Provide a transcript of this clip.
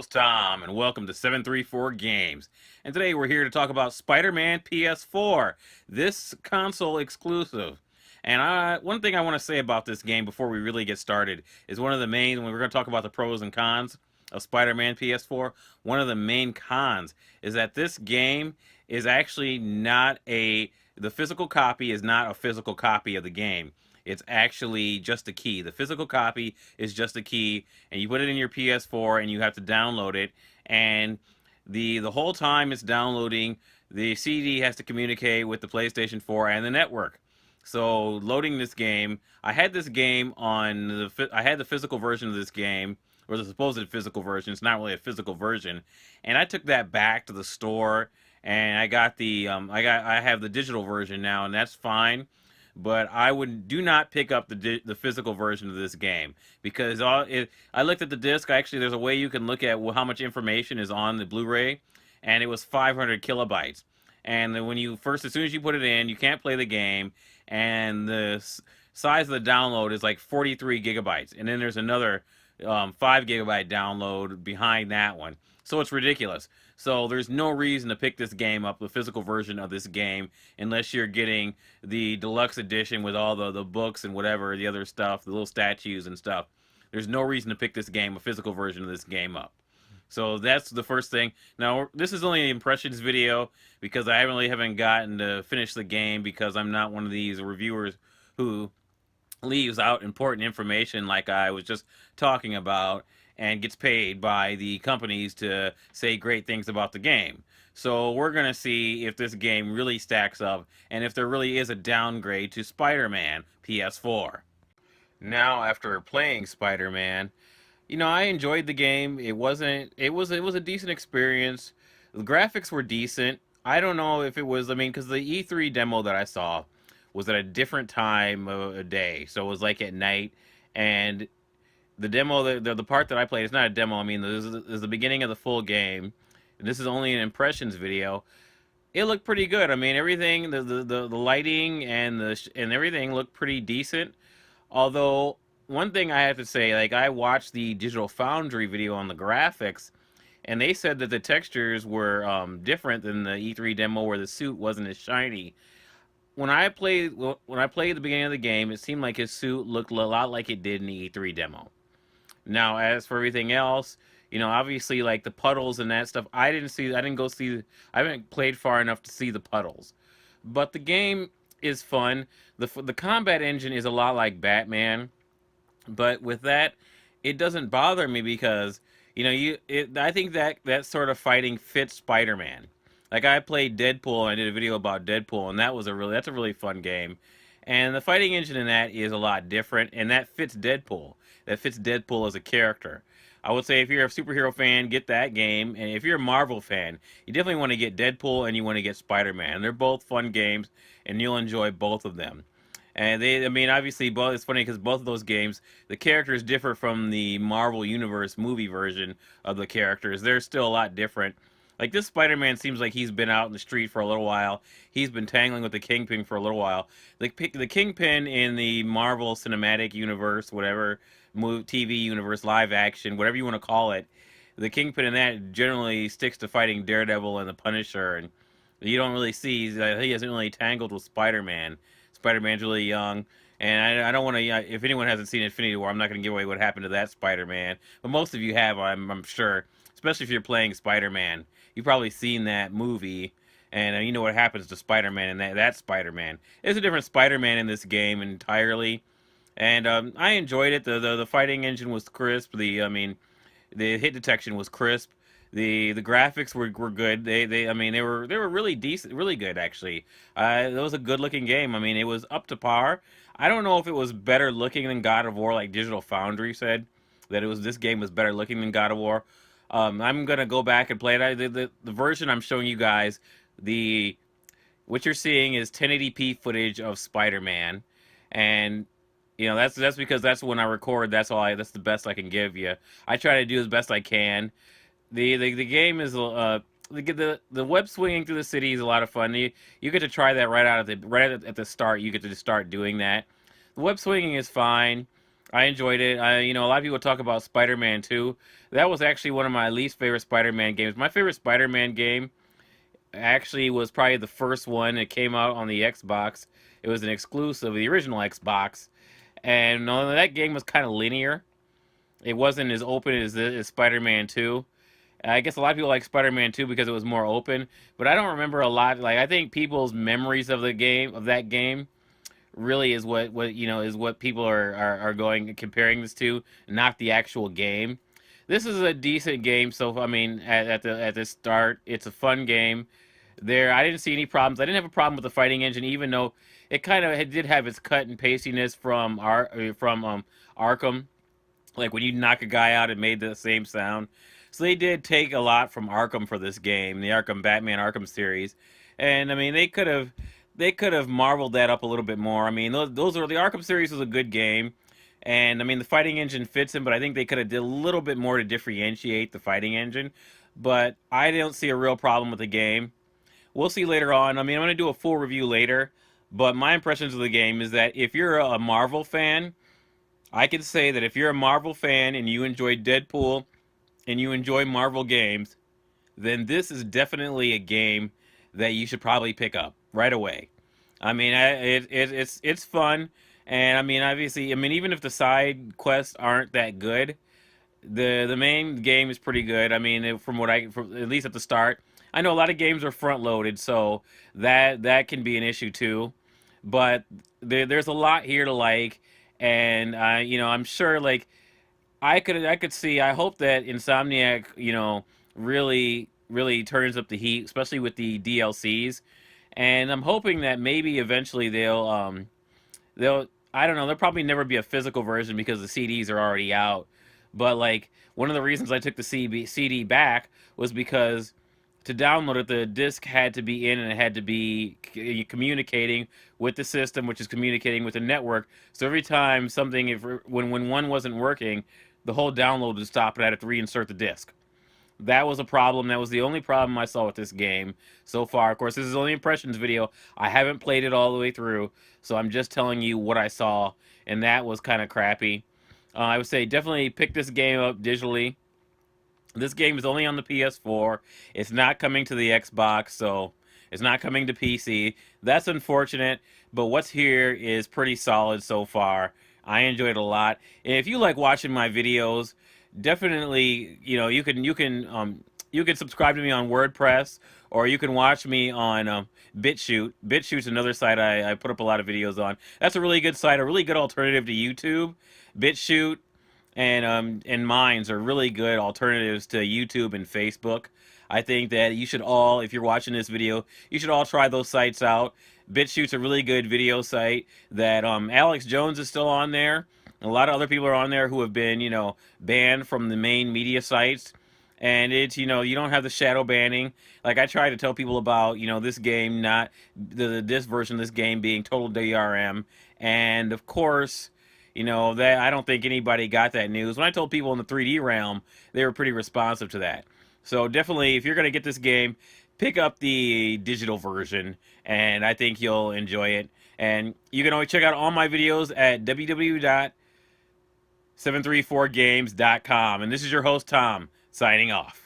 host Tom, and welcome to 734 Games. And today we're here to talk about Spider-Man PS4, this console exclusive. And one thing I want to say about this game before we really get started is when we're going to talk about the pros and cons of Spider-Man PS4, one of the main cons is that this game is actually the physical copy is not a physical copy of the game. It's actually just a key. The physical copy is just a key, and you put it in your PS4 and you have to download it. And the whole time it's downloading, the CD has to communicate with the PlayStation 4 and the network. So loading this game, I had this game I had the physical version of this game, or the supposed physical version. It's not really a physical version, and I took that back to the store, and I got I have the digital version now, and that's fine. But do not pick up the physical version of this game, because I looked at the disc. Actually, there's a way you can look at how much information is on the Blu-ray, and it was 500 kilobytes. And then as soon as you put it in, you can't play the game, and the size of the download is like 43 gigabytes, and then there's another 5 gigabyte download behind that one. So it's ridiculous. So there's no reason to pick this game up, the physical version of this game, unless you're getting the deluxe edition with all the books and whatever, the other stuff, the little statues and stuff. There's no reason to pick this game, a physical version of this game up. So that's the first thing. Now, this is only an impressions video because I really haven't gotten to finish the game, because I'm not one of these reviewers who leaves out important information like I was just talking about, and gets paid by the companies to say great things about the game. So we're going to see if this game really stacks up, and if there really is a downgrade to Spider-Man PS4. Now, after playing Spider-Man, I enjoyed the game. It was a decent experience. The graphics were decent. I don't know if it was, because the E3 demo that I saw was at a different time of a day. So it was like at night, and the demo, the part that I played, it's not a demo. This is the beginning of the full game. This is only an impressions video. It looked pretty good. Everything, the lighting and everything looked pretty decent. Although one thing I have to say, like, I watched the Digital Foundry video on the graphics, and they said that the textures were different than the E3 demo, where the suit wasn't as shiny. When I played the beginning of the game, it seemed like his suit looked a lot like it did in the E3 demo. Now, as for everything else, obviously, like the puddles and that stuff, I haven't played far enough to see the puddles. But the game is fun. The combat engine is a lot like Batman, but with that, it doesn't bother me, because, I think that sort of fighting fits Spider-Man. Like, I played Deadpool, and I did a video about Deadpool, and that's a really fun game. And the fighting engine in that is a lot different, and that fits Deadpool. That fits Deadpool as a character. I would say if you're a superhero fan, get that game. And if you're a Marvel fan, you definitely want to get Deadpool and you want to get Spider-Man. They're both fun games, and you'll enjoy both of them. And obviously, it's funny because both of those games, the characters differ from the Marvel Universe movie version of the characters. They're still a lot different. Like, this Spider-Man seems like he's been out in the street for a little while. He's been tangling with the Kingpin for a little while. The Kingpin in the Marvel Cinematic Universe, whatever, TV universe, live action, whatever you want to call it, the Kingpin in that generally sticks to fighting Daredevil and the Punisher, and you don't really see, he hasn't really tangled with Spider-Man. Spider-Man's really young, and I don't want to, if anyone hasn't seen Infinity War, I'm not going to give away what happened to that Spider-Man, but most of you have, I'm sure, especially if you're playing Spider-Man. You've probably seen that movie, and you know what happens to Spider-Man in that Spider-Man. There's a different Spider-Man in this game entirely, and I enjoyed it. The fighting engine was crisp. The hit detection was crisp. The graphics were good. They were really decent, really good actually. It was a good looking game. It was up to par. I don't know if it was better looking than God of War, like Digital Foundry said that this game was better looking than God of War. I'm gonna go back and play it. The version I'm showing you guys, what you're seeing is 1080p footage of Spider-Man, and that's because that's when I record. That's the best I can give you. I try to do as best I can. The game is the web swinging through the city is a lot of fun. You get to try that right at the start. You get to start doing that. The web swinging is fine. I enjoyed it. A lot of people talk about Spider-Man 2. That was actually one of my least favorite Spider-Man games. My favorite Spider-Man game actually was probably the first one. It came out on the Xbox. It was an exclusive of the original Xbox, and that game was kind of linear. It wasn't as open as Spider-Man 2. I guess a lot of people like Spider-Man 2 because it was more open, but I don't remember a lot. Like, I think people's memories of the game, of that game, really is what people are going comparing this to, not the actual game. This is a decent game, so I mean, at the start, it's a fun game. I didn't see any problems. I didn't have a problem with the fighting engine, even though it kind of did have its cut and pastiness from Arkham. Like when you knock a guy out, it made the same sound. So they did take a lot from Arkham for this game, the Batman Arkham series, and I mean they could have marveled that up a little bit more. I mean those are the Arkham series was a good game, and I mean the fighting engine fits in, but I think they could have did a little bit more to differentiate the fighting engine. But I don't see a real problem with the game. We'll see later on. I mean I'm going to do a full review later, but my impressions of the game is that if you're a Marvel fan, I can say that if you're a Marvel fan and you enjoy Deadpool and you enjoy Marvel games, then this is definitely a game that you should probably pick up right away. I mean, it's fun, and I mean, obviously, I mean, even if the side quests aren't that good, the main game is pretty good. I mean, from at least at the start, I know a lot of games are front loaded, so that can be an issue too. But there's a lot here to like, and I'm sure like I could see. I hope that Insomniac, really turns up the heat, especially with the DLCs. And I'm hoping that maybe eventually they'll I don't know, there'll probably never be a physical version because the CDs are already out. But like one of the reasons I took the CD back was because to download it, the disc had to be in and it had to be communicating with the system, which is communicating with the network. So every time something, if when one wasn't working, the whole download would stop and I had to reinsert the disc. That was a problem. That was the only problem I saw with this game so far. Of course, this is only impressions video. I haven't played it all the way through, so I'm just telling you what I saw, and that was kind of crappy. I would say definitely pick this game up digitally. This game is only on the PS4. It's not coming to the Xbox, so it's not coming to PC. That's unfortunate, but what's here is pretty solid so far. I enjoyed it a lot. And if you like watching my videos, definitely, you can subscribe to me on WordPress, or you can watch me on BitChute. BitChute's another site I put up a lot of videos on. That's a really good site, a really good alternative to YouTube. BitChute and Minds are really good alternatives to YouTube and Facebook. I think that you should all, if you're watching this video, you should all try those sites out. BitChute's a really good video site that Alex Jones is still on there. A lot of other people are on there who have been, banned from the main media sites. And it's, you don't have the shadow banning. Like I try to tell people about, this game, not this version of this game being total DRM. And of course, that I don't think anybody got that news. When I told people in the 3D realm, they were pretty responsive to that. So definitely, if you're going to get this game, pick up the digital version, and I think you'll enjoy it. And you can always check out all my videos at www.734games.com. And this is your host, Tom, signing off.